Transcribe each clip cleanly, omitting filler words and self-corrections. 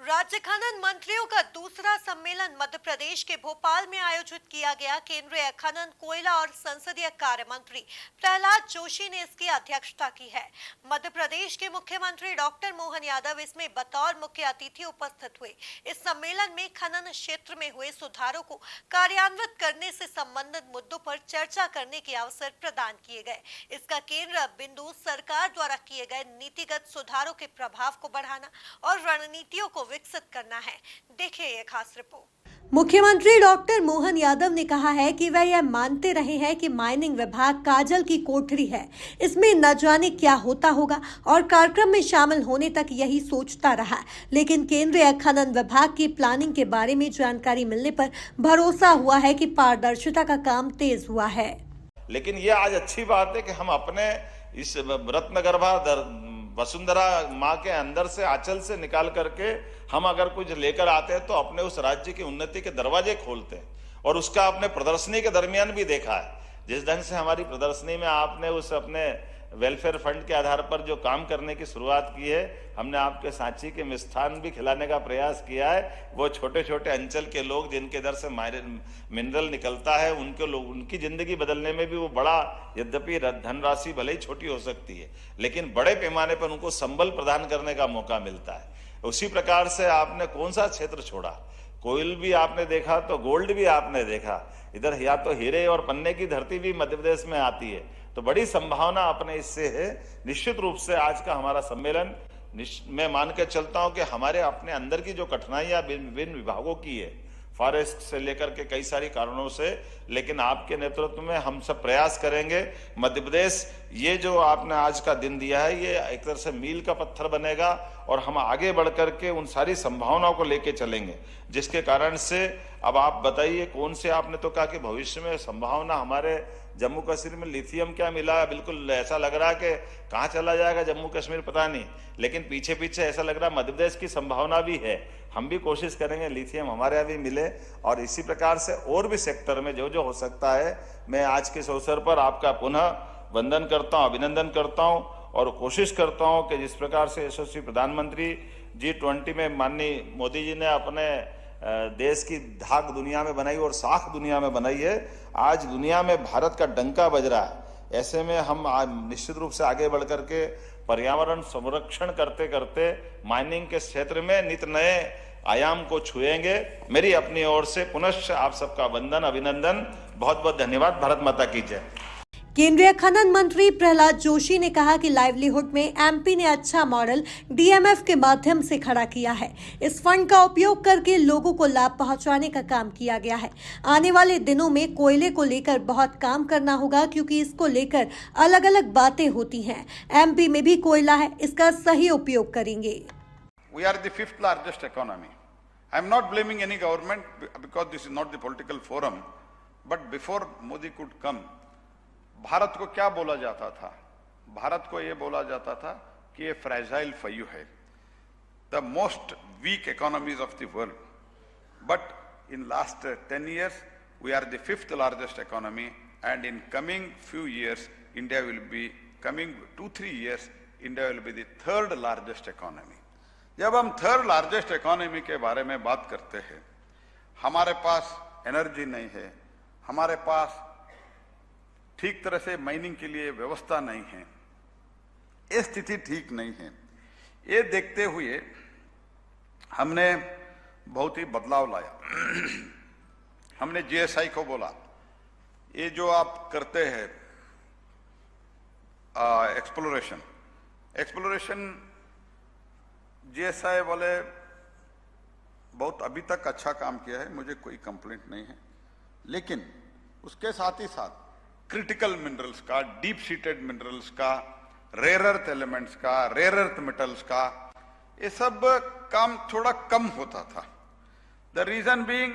राज्य खनन मंत्रियों का दूसरा सम्मेलन मध्य प्रदेश के भोपाल में आयोजित किया गया। केंद्रीय खनन, कोयला और संसदीय कार्य मंत्री प्रहलाद जोशी ने इसकी अध्यक्षता की है। मध्य प्रदेश के मुख्यमंत्री डॉक्टर मोहन यादव इसमें बतौर मुख्य अतिथि उपस्थित हुए। इस सम्मेलन में खनन क्षेत्र में हुए सुधारों को कार्यान्वित करने से संबंधित मुद्दों पर चर्चा करने के अवसर प्रदान किए गए। इसका केंद्र बिंदु सरकार द्वारा किए गए नीतिगत सुधारों के प्रभाव को बढ़ाना और रणनीतियों को विकसित करना है। देखिए ये खास रिपोर्ट। मुख्यमंत्री डॉक्टर मोहन यादव ने कहा है कि वह यह मानते रहे हैं कि माइनिंग विभाग काजल की कोठरी है, इसमें न जाने क्या होता होगा और कार्यक्रम में शामिल होने तक यही सोचता रहा। लेकिन केंद्रीय खनन विभाग की प्लानिंग के बारे में जानकारी मिलने पर भरोसा हुआ है कि पारदर्शिता का काम तेज हुआ है। लेकिन ये आज अच्छी बात है कि हम अपने इस रत्नगर्भा वसुंधरा माँ के अंदर से, आंचल से निकाल करके हम अगर कुछ लेकर आते हैं तो अपने उस राज्य की उन्नति के दरवाजे खोलते हैं। और उसका आपने प्रदर्शनी के दरमियान भी देखा है। जिस ढंग से हमारी प्रदर्शनी में आपने उस अपने वेलफेयर फंड के आधार पर जो काम करने की शुरुआत की है, हमने आपके सांची के मिष्ठान भी खिलाने का प्रयास किया है। वो छोटे छोटे अंचल के लोग जिनके दर से मिनरल निकलता है, उनकी जिंदगी बदलने में भी वो बड़ा, यद्यपि धनराशि भले ही छोटी हो सकती है, लेकिन बड़े पैमाने पर उनको संबल प्रदान करने का मौका मिलता है। उसी प्रकार से आपने कौन सा क्षेत्र छोड़ा? कोयल भी आपने देखा तो गोल्ड भी आपने देखा। इधर या तो हीरे और पन्ने की धरती भी मध्य प्रदेश में आती है, तो बड़ी संभावना अपने इससे है। निश्चित रूप से आज का हमारा सम्मेलन, मैं मान के चलता हूं कि हमारे अपने अंदर की जो कठिनाइयां विभिन्न विभागों की है, फॉरेस्ट से लेकर के कई सारी कारणों से, लेकिन आपके नेतृत्व में हम सब प्रयास करेंगे। मध्य प्रदेश ये जो आपने आज का दिन दिया है, ये एक तरह से मील का पत्थर बनेगा और हम आगे बढ़ करके उन सारी संभावनाओं को लेके चलेंगे, जिसके कारण से अब आप बताइए कौन से, आपने तो कहा कि भविष्य में संभावना हमारे जम्मू कश्मीर में लिथियम क्या मिला है, बिल्कुल ऐसा लग रहा है कि कहाँ चला जाएगा जम्मू कश्मीर पता नहीं, लेकिन पीछे पीछे ऐसा लग रहा है मध्य प्रदेश की संभावना भी है। हम भी कोशिश करेंगे लिथियम हमारे यहाँ भी मिले, और इसी प्रकार से और भी सेक्टर में जो जो हो सकता है। मैं आज के इस अवसर पर आपका पुनः वंदन करता हूँ, अभिनंदन करता हूँ और कोशिश करता हूँ कि जिस प्रकार से यशस्वी प्रधानमंत्री G20 में माननीय मोदी जी ने अपने देश की धाक दुनिया में बनाई और साख दुनिया में बनाई है, आज दुनिया में भारत का डंका बज रहा है। ऐसे में हम निश्चित रूप से आगे बढ़ करके पर्यावरण संरक्षण करते करते माइनिंग के क्षेत्र में नित नए आयाम को छुएंगे। मेरी अपनी ओर से पुनश्च आप सबका वंदन, अभिनंदन, बहुत बहुत धन्यवाद। भारत माता की जय। केंद्रीय खनन मंत्री प्रहलाद जोशी ने कहा कि लाइवलीहुड में एमपी ने अच्छा मॉडल डीएमएफ के माध्यम से खड़ा किया है। इस फंड का उपयोग करके लोगों को लाभ पहुंचाने का काम किया गया है। आने वाले दिनों में कोयले को लेकर बहुत काम करना होगा, क्योंकि इसको लेकर अलग अलग बातें होती हैं। एमपी में भी कोयला है, इसका सही उपयोग करेंगे। We are the fifth largest economy. I am not blaming any government because this is not the political forum. But before Modi could come, Bharat को क्या बोला जाता था? भारत को यह बोला जाता था कि ये फ्रेजाइल फयू है, the most weak economies of the world. But in last 10 years we are the fifth largest economy, and in coming few years India will be, coming 2-3 years India will be the third largest economy. जब हम third largest economy के बारे में बात करते हैं, हमारे पास energy नहीं है, हमारे पास ठीक तरह से माइनिंग के लिए व्यवस्था नहीं है, ये स्थिति ठीक नहीं है। ये देखते हुए हमने बहुत ही बदलाव लाया। हमने जीएसआई को बोला, ये जो आप करते हैं एक्सप्लोरेशन, जीएसआई वाले बहुत अभी तक अच्छा काम किया है, मुझे कोई कंप्लेंट नहीं है। लेकिन उसके साथ ही साथ क्रिटिकल मिनरल्स का, डीप सीटेड मिनरल्स का, रेयर अर्थ एलिमेंट्स का, रेयर अर्थ मेटल्स का, ये सब काम थोड़ा कम होता था। द रीजन बीइंग,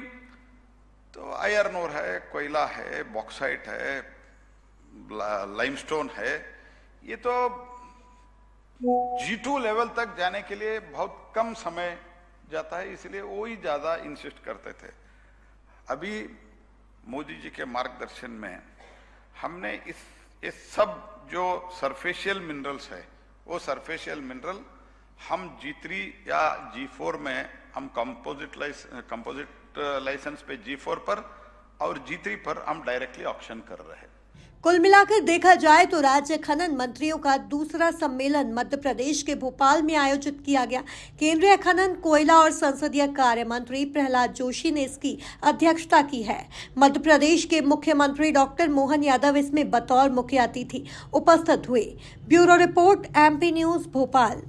तो आयरन ओर है, कोयला है, बॉक्साइट है, लाइमस्टोन है, ये तो G2 लेवल तक जाने के लिए बहुत कम समय जाता है, इसलिए वो ही ज्यादा इंसिस्ट करते थे। अभी मोदी जी के मार्गदर्शन में हमने इस सब जो सरफेशियल मिनरल्स है, वो सरफेशियल मिनरल हम G3 या G4 में हम कंपोजिट लाइसेंस पे G4 पर और G3 पर हम डायरेक्टली ऑक्शन कर रहे हैं। कुल मिलाकर देखा जाए तो राज्य खनन मंत्रियों का दूसरा सम्मेलन मध्य प्रदेश के भोपाल में आयोजित किया गया। केंद्रीय खनन, कोयला और संसदीय कार्य मंत्री प्रहलाद जोशी ने इसकी अध्यक्षता की है। मध्य प्रदेश के मुख्यमंत्री डॉक्टर मोहन यादव इसमें बतौर मुख्य अतिथि उपस्थित हुए। Bureau report, MP news, Bhopal.